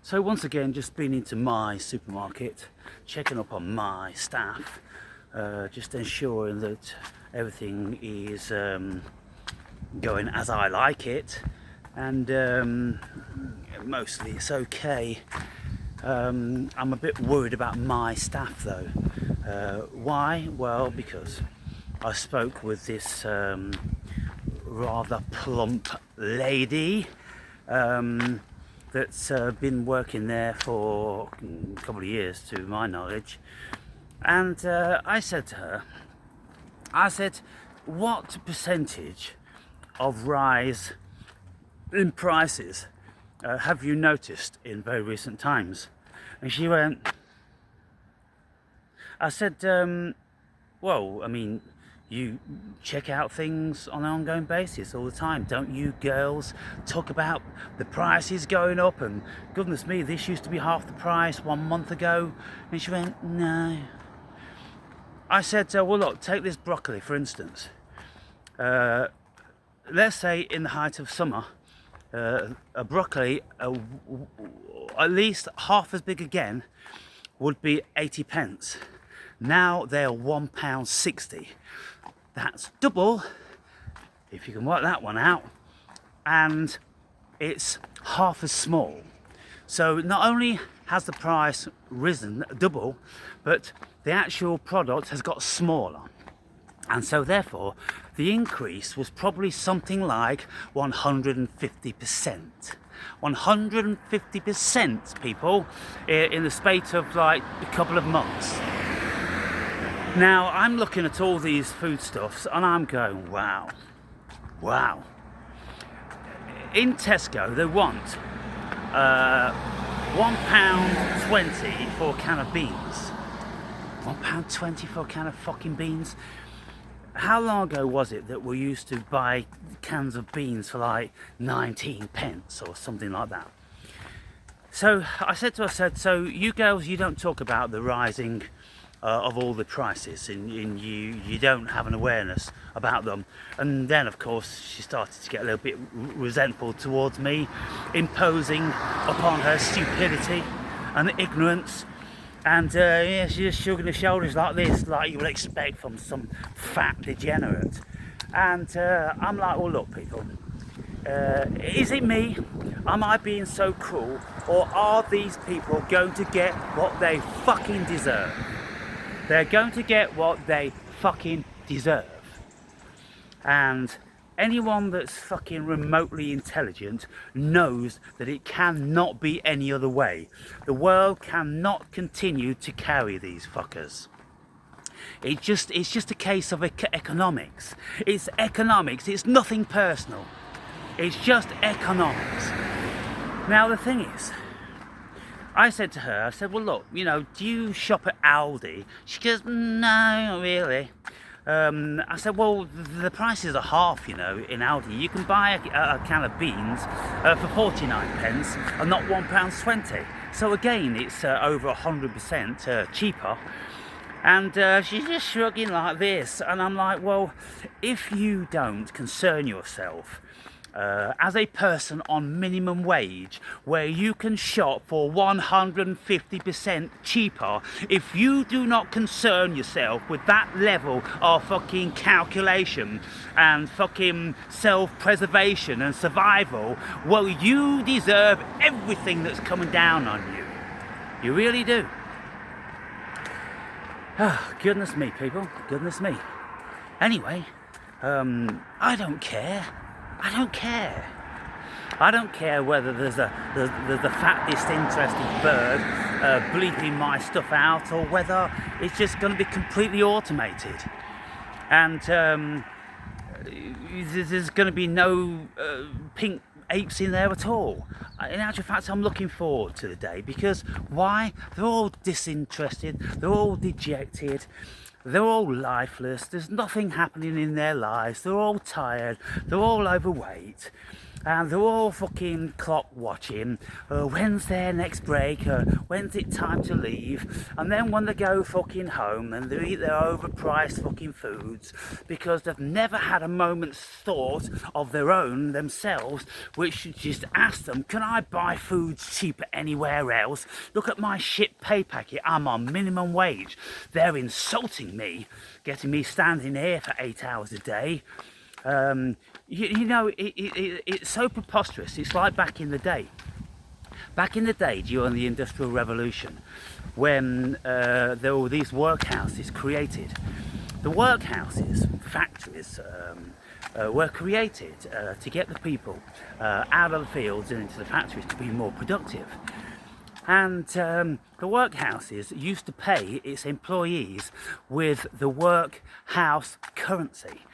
So once again, just been into my supermarket, checking up on my staff, just ensuring that everything is going as I like it, and mostly it's okay. I'm a bit worried about my staff though. Why? Well, because I spoke with this rather plump lady that's been working there for a couple of years to my knowledge, and I said to her, I said, what percentage of rise in prices have you noticed in very recent times? And she went, I said, well, I mean, you check out things on an ongoing basis all the time, don't you girls? Talk about the prices going up and goodness me, this used to be half the price 1 month ago. And she went, no. I said, well look, take this broccoli for instance. Let's say in the height of summer, a broccoli at least half as big again would be 80 pence. Now they're £1.60. That's double, if you can work that one out, and it's half as small. So not only has the price risen double, but the actual product has got smaller. And so therefore, the increase was probably something like 150%. 150%, people, in the space of like a couple of months. Now, I'm looking at all these foodstuffs and I'm going, wow. In Tesco, they want £1.20 for a can of beans. £1.20 for a can of fucking beans? How long ago was it that we used to buy cans of beans for like 19 pence or something like that? So I said to her, so you girls, you don't talk about the rising of all the prices, and you don't have an awareness about them. And then of course she started to get a little bit resentful towards me, imposing upon her stupidity and ignorance. And yeah, she's just shrugging her shoulders like this, like you would expect from some fat degenerate. And I'm like, well look people, is it me? Am I being so cruel? Or are these people going to get what they fucking deserve? They're going to get what they fucking deserve. And anyone that's fucking remotely intelligent knows that it cannot be any other way. The world cannot continue to carry these fuckers. It's just a case of economics. It's economics. It's nothing personal. It's just economics. Now the thing is, I said to her, I said, well look, you know, do you shop at Aldi? She goes, no, not really. I said, well, the prices are half, you know, in Aldi. You can buy a can of beans for 49 pence and not £1.20. So again, it's over 100% cheaper. And she's just shrugging like this. And I'm like, well, if you don't concern yourself as a person on minimum wage, where you can shop for 150% cheaper, if you do not concern yourself with that level of fucking calculation and fucking self-preservation and survival, well, you deserve everything that's coming down on you. You really do. Oh, goodness me, people. Goodness me. Anyway, I don't care. I don't care. I don't care whether there's the fat disinterested bird bleeping my stuff out, or whether it's just going to be completely automated. And there's going to be no pink apes in there at all. In actual fact, I'm looking forward to the day, because why? They're all disinterested, they're all dejected, they're all lifeless, there's nothing happening in their lives, they're all tired, they're all overweight, and they're all fucking clock watching. When's their next break? When's it time to leave? And then when they go fucking home and they eat their overpriced fucking foods because they've never had a moment's thought of their own themselves, which should just ask them, can I buy food cheaper anywhere else? Look at my shit pay packet, I'm on minimum wage. They're insulting me, getting me standing here for 8 hours a day. You know, it's so preposterous. It's like back in the day. Back in the day, during the Industrial Revolution, when there were these workhouses created. The workhouses, factories, were created to get the people out of the fields and into the factories to be more productive. And the workhouses used to pay its employees with the workhouse currency.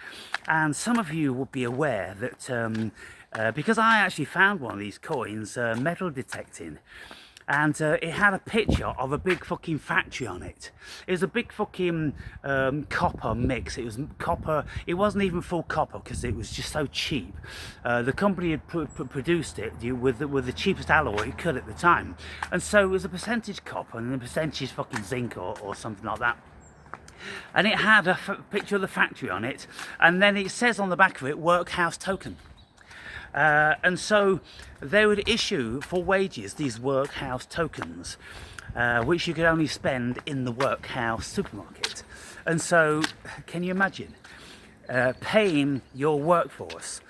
And some of you will be aware that because I actually found one of these coins metal detecting, and it had a picture of a big fucking factory on it. It was a big fucking copper mix. It was copper. It wasn't even full copper because it was just so cheap. The company had produced it with the cheapest alloy it could at the time, and so it was a percentage copper and a percentage fucking zinc or something like that. And it had a picture of the factory on it, and then it says on the back of it, workhouse token. And so they would issue for wages these workhouse tokens, which you could only spend in the workhouse supermarket. And so, can you imagine paying your workforce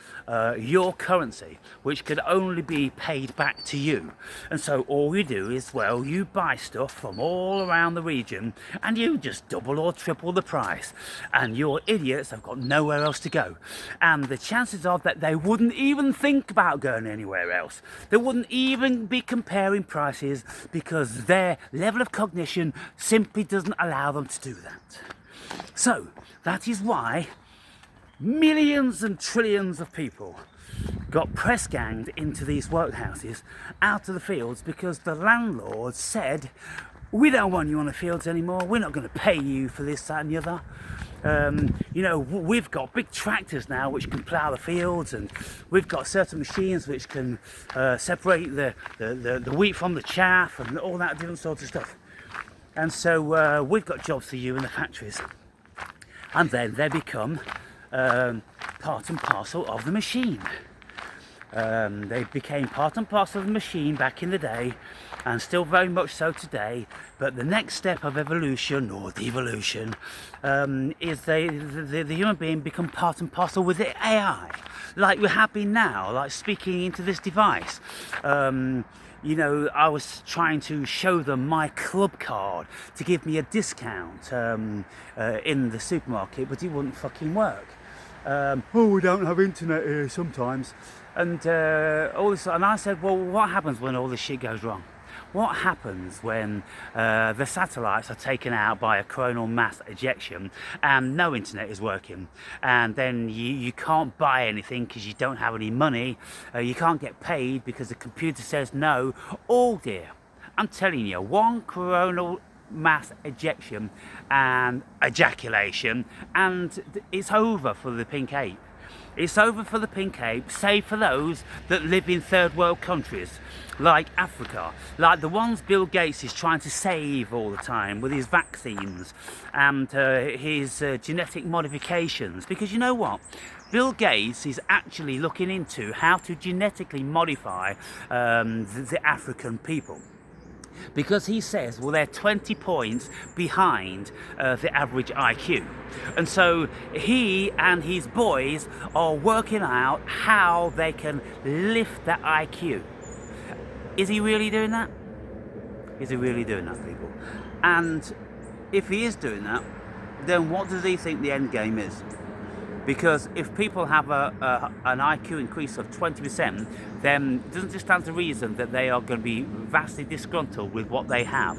your currency, which could only be paid back to you? And so all you do is, well, you buy stuff from all around the region and you just double or triple the price, and your idiots have got nowhere else to go, and the chances are that they wouldn't even think about going anywhere else. They wouldn't even be comparing prices because their level of cognition simply doesn't allow them to do that. So that is why millions and trillions of people got press ganged into these workhouses out of the fields because the landlords said, we don't want you on the fields anymore, we're not going to pay you for this, that and the other. You know, we've got big tractors now which can plough the fields, and we've got certain machines which can separate the wheat from the chaff and all that different sorts of stuff. And so we've got jobs for you in the factories. And then they become part and parcel of the machine. They became part and parcel of the machine back in the day, and still very much so today. But the next step of evolution or devolution is the human being become part and parcel with the AI, like we have been now, like speaking into this device. You know, I was trying to show them my club card to give me a discount in the supermarket, but it wouldn't fucking work. Oh, we don't have internet here sometimes. And all this, and I said, well, what happens when all this shit goes wrong? What happens when the satellites are taken out by a coronal mass ejection and no internet is working, and then you can't buy anything because you don't have any money, you can't get paid because the computer says no? Oh dear, I'm telling you, one coronal mass ejection and ejaculation and it's over for the pink ape. It's over for the pink ape, save for those that live in third world countries like Africa, like the ones Bill Gates is trying to save all the time with his vaccines and his genetic modifications. Because you know what? Bill Gates is actually looking into how to genetically modify the African people. Because he says, well, they're 20 points behind the average IQ. And so he and his boys are working out how they can lift that IQ. Is he really doing that? Is he really doing that, people? And if he is doing that, then what does he think the end game is? Because if people have an IQ increase of 20%, then it doesn't just stand to reason that they are going to be vastly disgruntled with what they have.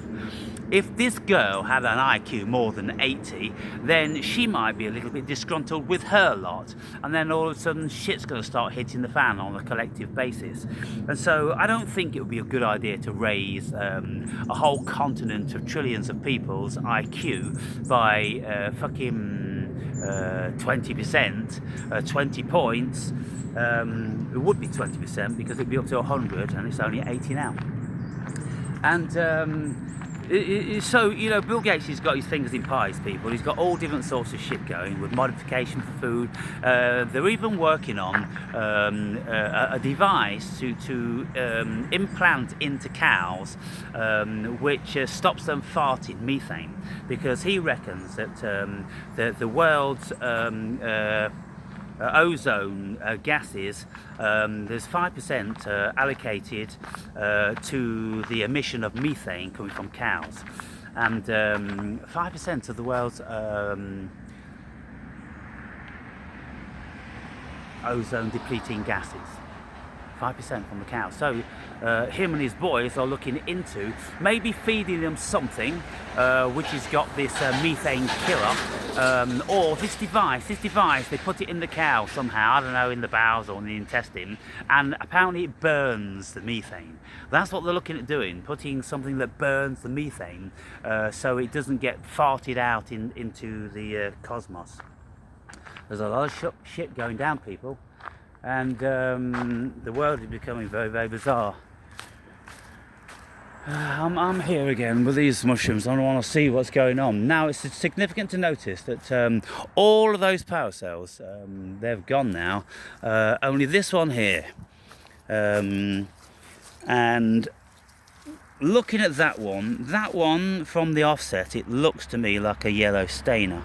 If this girl had an IQ more than 80, then she might be a little bit disgruntled with her lot. And then all of a sudden shit's going to start hitting the fan on a collective basis. And so I don't think it would be a good idea to raise a whole continent of trillions of people's IQ by fucking 20%, 20 points, it would be 20% because it'd be up to 100 and it's only 80 now. And so, you know, Bill Gates has got his fingers in pies, people. He's got all different sorts of shit going with modification for food. They're even working on a device to implant into cows which stops them farting methane, because he reckons that the world's ozone gases, there's 5% allocated to the emission of methane coming from cows, and 5% of the world's ozone depleting gases, 5% from the cows. So him and his boys are looking into maybe feeding them something which has got this methane killer, or this device they put it in the cow somehow, I don't know, in the bowels or in the intestine, and apparently it burns the methane. That's what they're looking at doing, putting something that burns the methane so it doesn't get farted out into the cosmos. There's a lot of shit going down, people, and the world is becoming very, very bizarre. I'm here again with these mushrooms. I want to see what's going on. Now, it's significant to notice that all of those power cells, they've gone now. Only this one here. And looking at that one from the offset, it looks to me like a yellow stainer.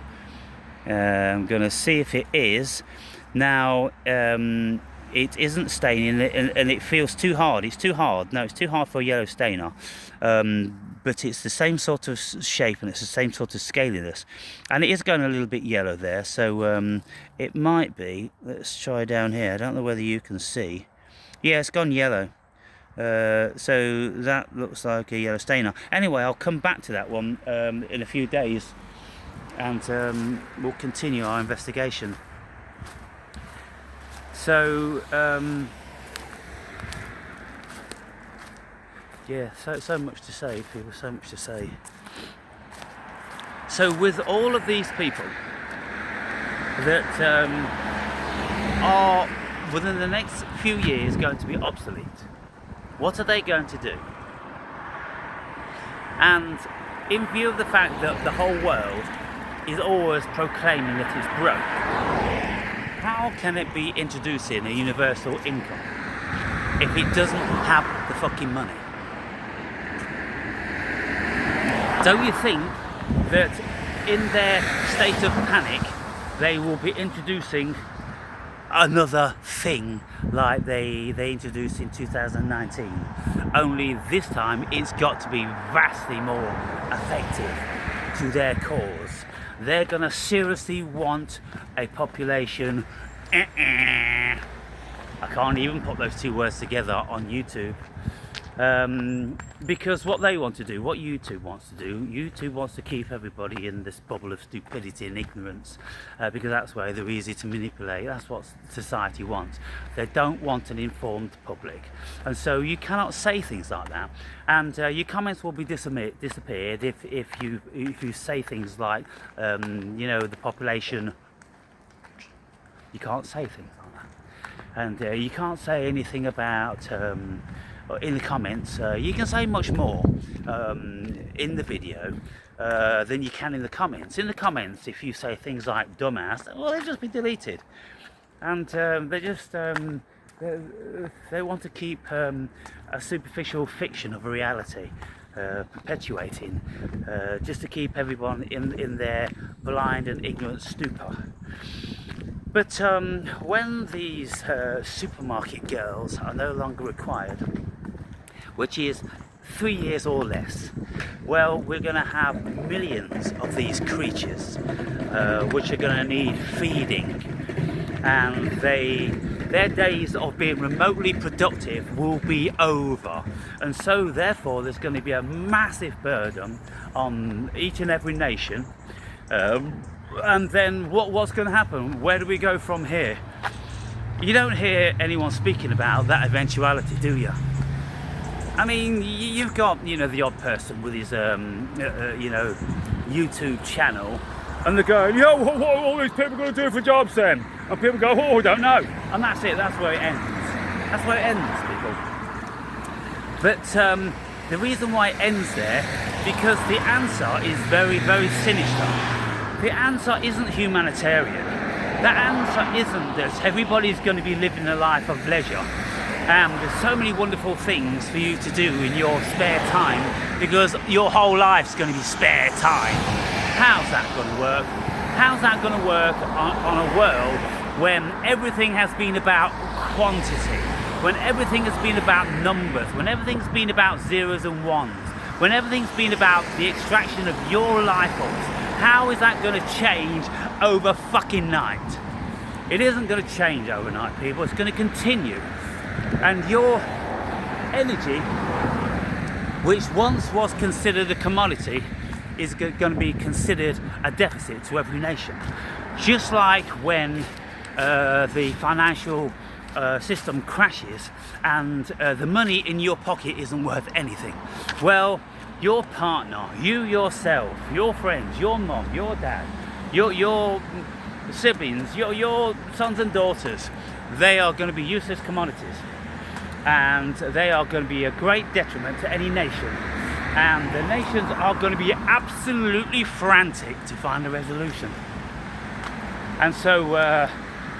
I'm going to see if it is. Now, it isn't staining, and it feels too hard. It's too hard. No, it's too hard for a yellow stainer. But it's the same sort of shape and it's the same sort of scaliness. And it is going a little bit yellow there, so it might be. Let's try down here. I don't know whether you can see. Yeah, it's gone yellow. So that looks like a yellow stainer. Anyway, I'll come back to that one in a few days, and we'll continue our investigation. So yeah, so much to say, people, so much to say. So with all of these people that are within the next few years going to be obsolete, what are they going to do? And in view of the fact that the whole world is always proclaiming that it's broke, how can it be introducing a universal income if it doesn't have the fucking money? Don't you think that in their state of panic they will be introducing another thing like they introduced in 2019, only this time it's got to be vastly more effective to their cause? They're gonna seriously want a population. I can't even put those two words together on YouTube, because what they want to do, what YouTube wants to do, YouTube wants to keep everybody in this bubble of stupidity and ignorance, because that's where they're easy to manipulate. That's what society wants. They don't want an informed public, and so you cannot say things like that, and your comments will be disappeared if you say things like you know, the population. You can't say things like that, and you can't say anything about in the comments. You can say much more in the video than you can in the comments. In the comments, if you say things like dumbass, well, they'll just be deleted, and they just they want to keep a superficial fiction of a reality perpetuating, just to keep everyone in their blind and ignorant stupor. But when these supermarket girls are no longer required, which is 3 years or less, well, we're going to have millions of these creatures which are going to need feeding, and their days of being remotely productive will be over, and so therefore there's going to be a massive burden on each and every nation. And then what's going to happen? Where do we go from here? You don't hear anyone speaking about that eventuality, do you? I mean, you've got, you know, the odd person with his you know, YouTube channel And they're going, yo, what are all these people going to do for jobs then? And people go, oh, I don't know. And that's it, that's where it ends. That's where it ends, people. But the reason why it ends there, because the answer is very, very sinister. The answer isn't humanitarian. The answer isn't that everybody's going to be living a life of leisure. There's so many wonderful things for you to do in your spare time, because your whole life's going to be spare time. How's that going to work? How's that going to work on a world when everything has been about quantity, when everything has been about numbers, when everything's been about zeros and ones, when everything's been about the extraction of your life force? How is that going to change over fucking night? It isn't going to change overnight, people. It's going to continue. And your energy, which once was considered a commodity, is going to be considered a deficit to every nation. Just like when the financial system crashes and the money in your pocket isn't worth anything. Well, your partner, you yourself, your friends, your mom, your dad, your siblings, your sons and daughters, they are going to be useless commodities. And they are going to be a great detriment to any nation. And the nations are going to be absolutely frantic to find a resolution. And so,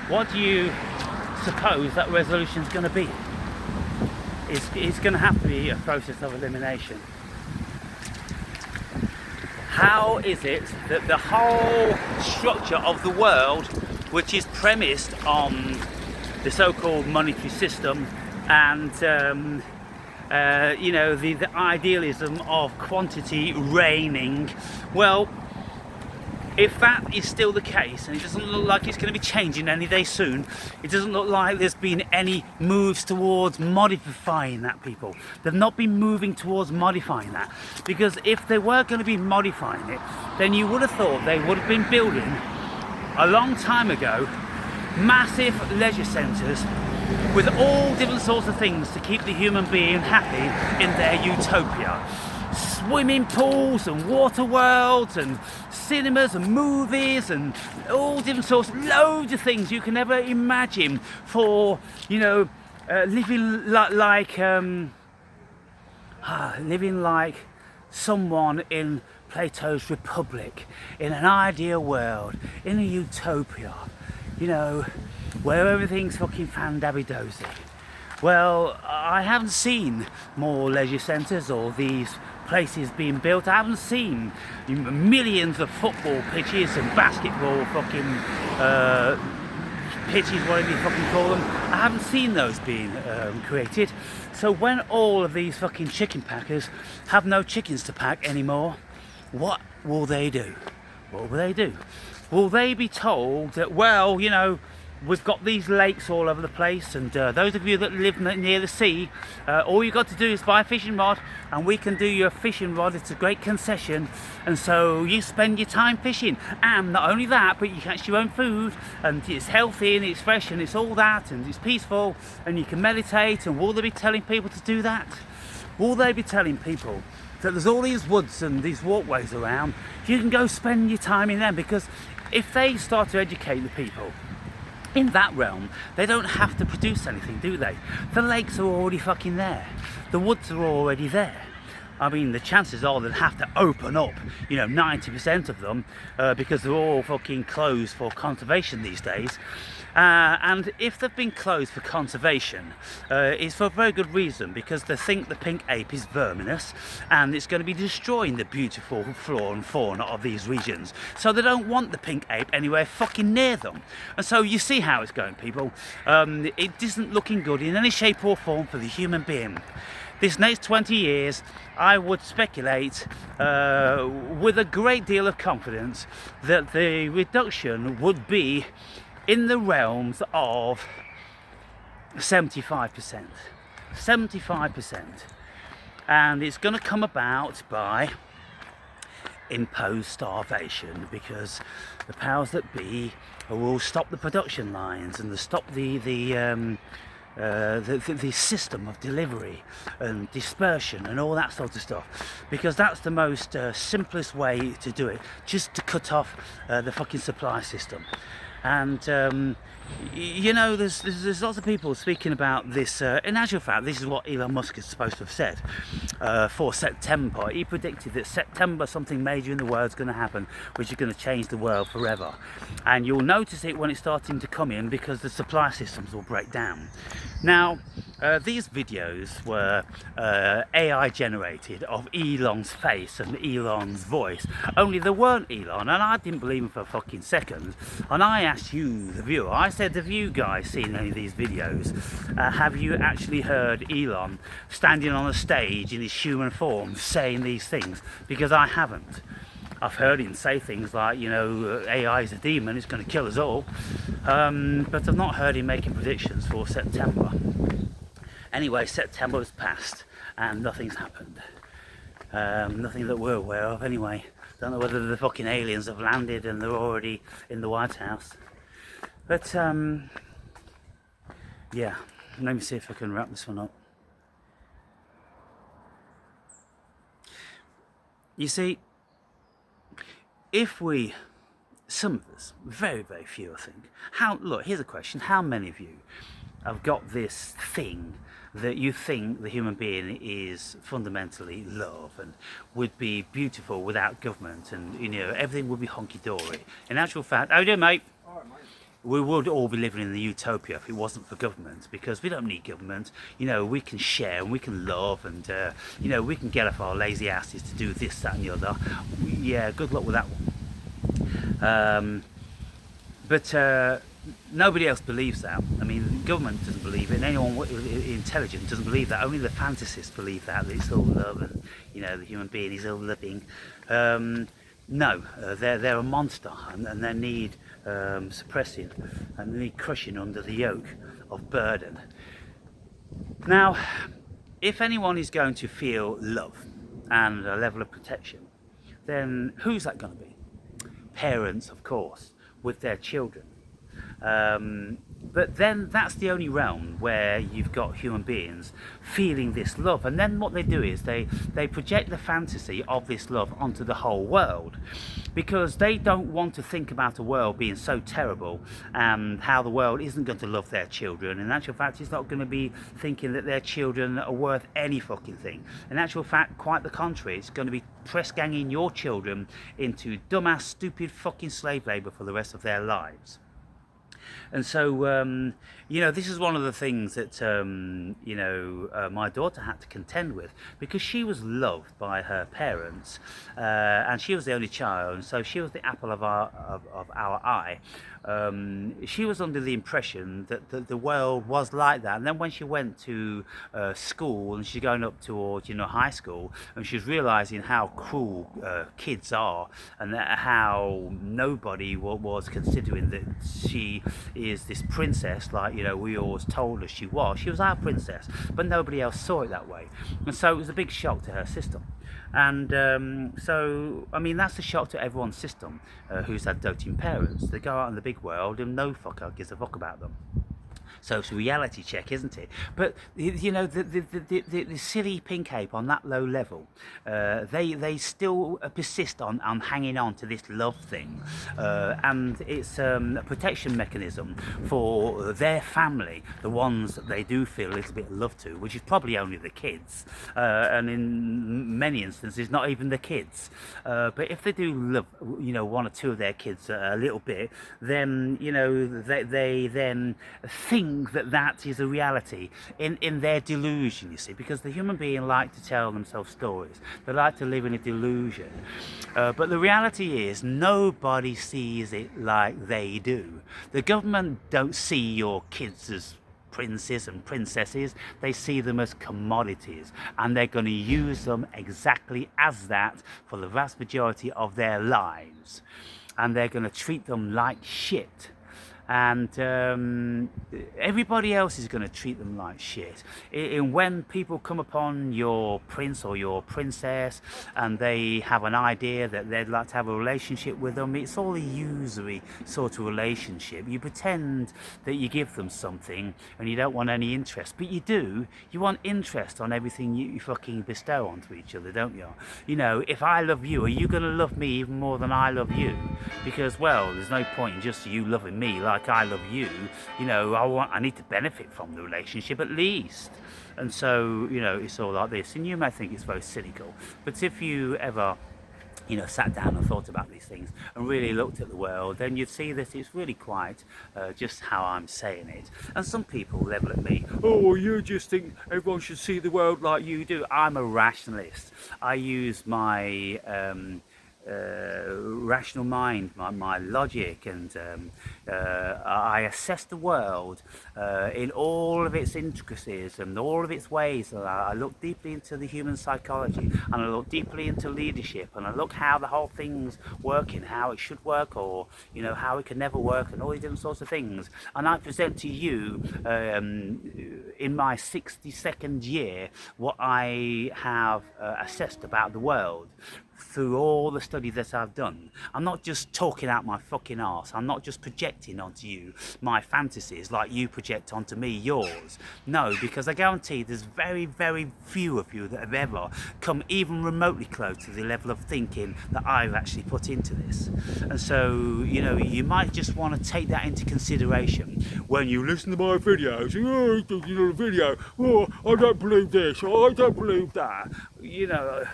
what do you suppose that resolution is going to be? It's going to have to be a process of elimination. How is it that the whole structure of the world, which is premised on the so-called monetary system and the idealism of quantity reigning, well, if that is still the case, and it doesn't look like it's going to be changing any day soon, it doesn't look like there's been any moves towards modifying that, people. They've not been moving towards modifying that, because if they were going to be modifying it, then you would have thought they would have been building a long time ago massive leisure centres with all different sorts of things to keep the human being happy in their utopia. Swimming pools and water worlds and cinemas and movies and all different sorts, loads of things you can ever imagine for, living like someone in Plato's Republic, in an ideal world, in a utopia, where everything's fucking fan-dabby-dozy. Well, I haven't seen more leisure centres or these places being built. I haven't seen millions of football pitches and basketball fucking pitches, whatever you fucking call them. I haven't seen those being created. So when all of these fucking chicken packers have no chickens to pack anymore, what will they do? What will they do? Will they be told that, well, we've got these lakes all over the place, and those of you that live near the sea, all you've got to do is buy a fishing rod, and we can do your fishing rod. It's a great concession, and so you spend your time fishing. And not only that, but you catch your own food, and it's healthy, and it's fresh, and it's all that, and it's peaceful, and you can meditate. And will they be telling people to do that? Will they be telling people that there's all these woods and these walkways around, you can go spend your time in them? Because if they start to educate the people in that realm, they don't have to produce anything, do they? The lakes are already fucking there. The woods are already there. I mean, the chances are they'll have to open up, 90% of them, because they're all fucking closed for conservation these days. And if they've been closed for conservation, it's for a very good reason, because they think the pink ape is verminous and it's going to be destroying the beautiful flora and fauna of these regions. So they don't want the pink ape anywhere fucking near them. And so you see how it's going, people. It isn't looking good in any shape or form for the human being. This next 20 years, I would speculate with a great deal of confidence that the reduction would be in the realms of 75%. 75%. And it's going to come about by imposed starvation, because the powers that be will stop the production lines and stop the the system of delivery and dispersion and all that sort of stuff, because that's the most simplest way to do it, just to cut off the fucking supply system. And you know, there's lots of people speaking about this. In actual fact, this is what Elon Musk is supposed to have said for September. He predicted that September something major in the world is going to happen, which is going to change the world forever. And you'll notice it when it's starting to come in, because the supply systems will break down. Now, these videos were AI generated of Elon's face and Elon's voice, only they weren't Elon, and I didn't believe him for a fucking second. And I asked you, the viewer, I said, have you guys seen any of these videos? Have you actually heard Elon standing on a stage in his human form saying these things? Because I haven't. I've heard him say things like, you know, AI is a demon, it's going to kill us all. But I've not heard him making predictions for September. Anyway, September has passed and nothing's happened. Nothing that we're aware of anyway. Don't know whether the fucking aliens have landed and they're already in the White House. But yeah, let me see if I can wrap this one up. You see, if we, some of us, very, very few I think, look, here's a question, how many of you have got this thing that you think the human being is fundamentally love and would be beautiful without government, and you know, everything would be hunky-dory? In actual fact, how you doing, mate? All right, mate. We would all be living in the utopia if it wasn't for government, because we don't need government. You know, we can share and we can love, and you know, we can get off our lazy asses to do this, that and the other. Yeah, good luck with that one. But nobody else believes that. I mean, government doesn't believe it, and anyone intelligent doesn't believe that. Only the fantasists believe that it's all love, and you know, the human being is all loving. No, they're a monster, and they need suppressing, and they need crushing under the yoke of burden. Now, if anyone is going to feel love and a level of protection, then who's that going to be? Parents, of course, with their children. But then that's the only realm where you've got human beings feeling this love, and then what they do is they project the fantasy of this love onto the whole world, because they don't want to think about a world being so terrible and how the world isn't going to love their children. In actual fact, it's not going to be thinking that their children are worth any fucking thing. In actual fact, quite the contrary, it's going to be press ganging your children into dumbass, stupid fucking slave labour for the rest of their lives. And so, you know, this is one of the things that, you know, my daughter had to contend with, because she was loved by her parents, and she was the only child, and so she was the apple of our eye. She was under the impression that the world was like that, and then when she went to school, and she's going up towards, you know, high school, and she's realizing how cruel kids are, and how nobody was considering that she is this princess, like, you know, we always told her she was our princess, but nobody else saw it that way. And so it was a big shock to her system. And so, I mean, that's a shock to everyone's system who's had doting parents. They go out in the big world and no fucker gives a fuck about them. So it's a reality check, isn't it? But you know, the silly pink ape on that low level, they still persist on hanging on to this love thing, and it's a protection mechanism for their family, the ones that they do feel a little bit of love to, which is probably only the kids, and in many instances not even the kids. But if they do love, you know, one or two of their kids a little bit, then you know, they then think that is a reality in their delusion, you see, because the human being like to tell themselves stories. They like to live in a delusion, but the reality is nobody sees it like they do. The government don't see your kids as princes and princesses. They see them as commodities, and they're going to use them exactly as that for the vast majority of their lives, and they're going to treat them like shit. and everybody else is going to treat them like shit. And when people come upon your prince or your princess and they have an idea that they'd like to have a relationship with them, it's all a usury sort of relationship. You pretend that you give them something and you don't want any interest, but you do. You want interest on everything you fucking bestow onto each other, don't you? You know, if I love you, are you going to love me even more than I love you? Because, well, there's no point in just you loving me like I love you. You know, I need to benefit from the relationship at least. And so, you know, it's all like this. And you may think it's very cynical, but if you ever, you know, sat down and thought about these things and really looked at the world, then you'd see that it's really quite just how I'm saying it. And some people level at me, oh, well, you just think everyone should see the world like you do. I'm a rationalist. I use my rational mind, my logic, and I assess the world in all of its intricacies and all of its ways. I look deeply into the human psychology, and I look deeply into leadership, and I look how the whole thing's working, how it should work, or you know, how it can never work, and all these different sorts of things. And I present to you in my 62nd year what I have assessed about the world through all the study that I've done. I'm not just talking out my fucking arse. I'm not just projecting onto you my fantasies like you project onto me yours. No, because I guarantee there's very, very few of you that have ever come even remotely close to the level of thinking that I've actually put into this. And so, you know, you might just want to take that into consideration when you listen to my videos. Oh, you know, the video, oh, I don't believe this, or I don't believe that. You know,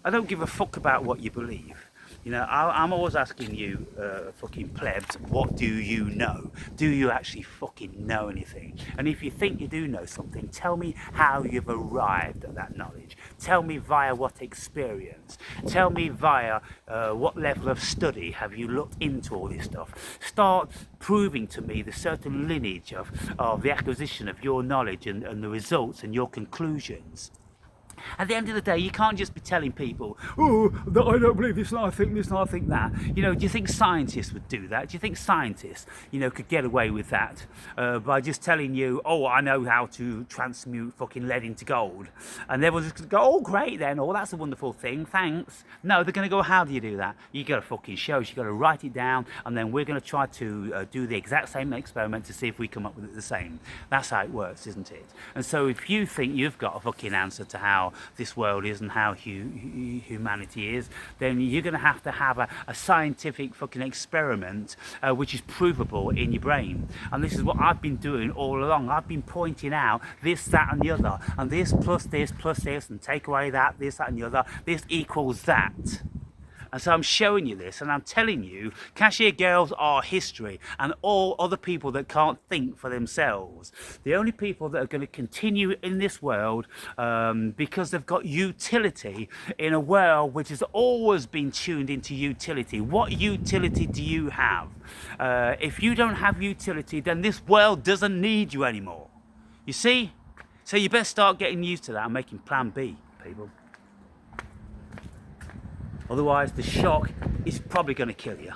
I don't give a fuck about what you believe. You know, I'm always asking you, fucking plebs, what do you know? Do you actually fucking know anything? And if you think you do know something, tell me how you've arrived at that knowledge. Tell me via what experience. Tell me via what level of study have you looked into all this stuff. Start proving to me the certain lineage of the acquisition of your knowledge and the results and your conclusions. At the end of the day, you can't just be telling people, oh, I don't believe this and I think this and I think that. You know, do you think scientists would do that? Do you think scientists, you know, could get away with that by just telling you, oh, I know how to transmute fucking lead into gold? And everyone's just going to go, oh, great then, oh, that's a wonderful thing, thanks. No, they're going to go, how do you do that? You got to fucking show us, you got to write it down, and then we're going to try to do the exact same experiment to see if we come up with it the same. That's how it works, isn't it? And so if you think you've got a fucking answer to how this world is and how humanity is, then you're going to have a scientific fucking experiment which is provable in your brain. And this is what I've been doing all along. I've been pointing out this, that and the other, and this, and take away that, this, that and the other, this equals that. And so I'm showing you this, and I'm telling you, cashier girls are history, and all other people that can't think for themselves. The only people that are going to continue in this world because they've got utility in a world which has always been tuned into utility. What utility do you have? If you don't have utility, then this world doesn't need you anymore. You see? So you best start getting used to that and making plan B, people. Otherwise, the shock is probably going to kill you.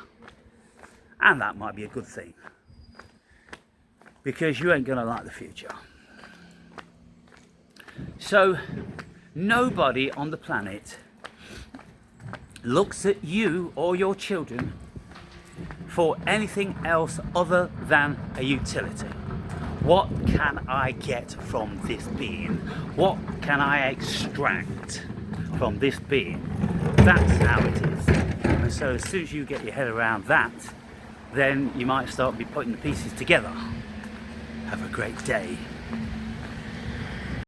And that might be a good thing. Because you ain't going to like the future. So, nobody on the planet looks at you or your children for anything else other than a utility. What can I get from this being? What can I extract from this being? That's how it is. And so as soon as you get your head around that, then you might start be putting the pieces together. Have a great day.